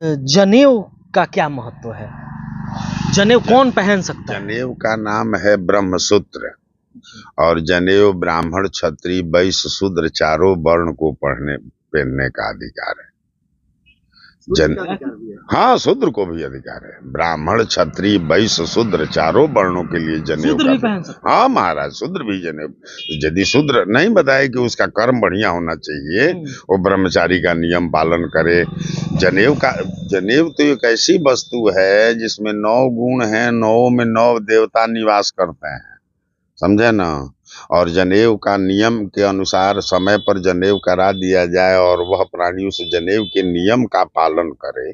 जनेऊ का क्या महत्व है? जनेऊ कौन पहन सकता है? जनेऊ का नाम है ब्रह्मसूत्र और जनेऊ ब्राह्मण क्षत्रिय वैश्य शूद्र चारों वर्ण को पहनने का अधिकार है। हाँ, शूद्र को भी अधिकार है। ब्राह्मण क्षत्रिय वैश्य शूद्र चारों वर्णों के लिए जनेऊ शूद्र भी पहन सकता है? हाँ महाराज, शूद्र भी जनेऊ। यदि शूद्र नहीं बताए कि उसका कर्म बढ़िया होना चाहिए, वो ब्रह्मचारी का नियम पालन करे। जनेऊ तो एक ऐसी वस्तु है जिसमें 9 गुण हैं, 9 में 9 देवता निवास करते हैं, समझे ना। और जनेऊ का नियम के अनुसार समय पर जनेऊ करा दिया जाए और वह प्राणी उस जनेऊ के नियम का पालन करे।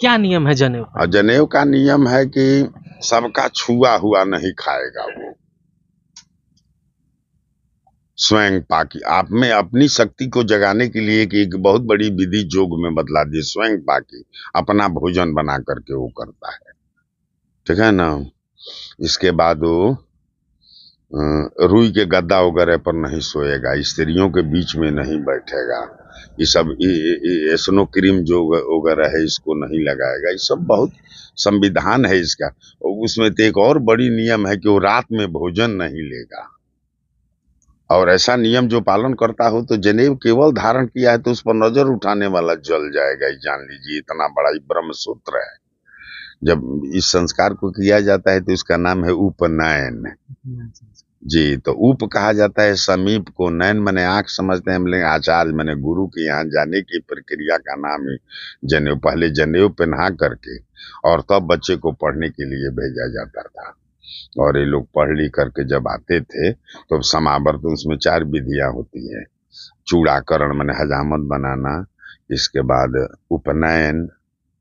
क्या नियम है जनेऊ का? और जनेऊ का नियम है कि सबका छुआ हुआ नहीं खाएगा वो। स्वयं पाकी, आप में अपनी शक्ति को जगाने के लिए कि एक बहुत बड़ी विधि योग में बतला दी। स्वयं पाकी अपना भोजन बना करके वो करता है, ठीक है ना। इसके बाद वो रुई के गद्दा वगैरह पर नहीं सोएगा, स्त्रियों के बीच में नहीं बैठेगा, ये सब स्नो क्रीम जो वगैरह है इसको नहीं लगाएगा। ये सब बहुत संविधान है इसका। उसमें तो एक और बड़ी नियम है कि वो रात में भोजन नहीं लेगा। और ऐसा नियम जो पालन करता हो तो जनेऊ केवल धारण किया है तो उस पर नजर उठाने वाला जल जाएगा। जान लीजिए, इतना बड़ा ब्रह्म सूत्र है। जब इस संस्कार को किया जाता है तो इसका नाम है उपनयन जी। तो उप कहा जाता है समीप को, नयन मने आंख समझते हैं हम लोग। आचार्य मने गुरु के यहाँ जाने की प्रक्रिया का नाम ही जनेऊ। पहले जनेऊ पहना करके और तब बच्चे को पढ़ने के लिए भेजा जाता था। और ये लोग पढ़ लिख करके जब आते थे तो समावर्तन, उसमें 4 विधियां होती है। चूड़ाकरण मने हजामत बनाना, इसके बाद उपनयन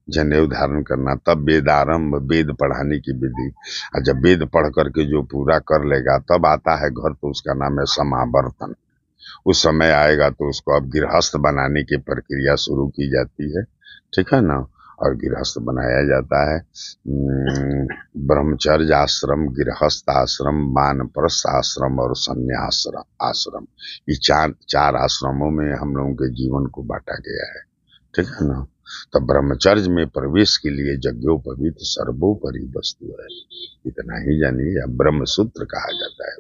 जनेऊ धारण करना, तब वेदारंभ वेद पढ़ाने की विधि। और जब वेद पढ़ करके जो पूरा कर लेगा तब आता है घर, तो उसका नाम है समावर्तन। उस समय आएगा तो उसको अब गृहस्थ बनाने की प्रक्रिया शुरू की जाती है, ठीक है ना। और गृहस्थ बनाया जाता है। ब्रह्मचर्य आश्रम, गृहस्थ आश्रम, वानप्रस्थ आश्रम और संन्यास आश्रम, ये चार आश्रमों में हम लोगों के जीवन को बांटा गया है, ठीक है ना। तो ब्रह्मचर्य में प्रवेश के लिए यज्ञोपवीत सर्वोपरि वस्तु है, इतना ही जानिए। ब्रह्मसूत्र कहा जाता है।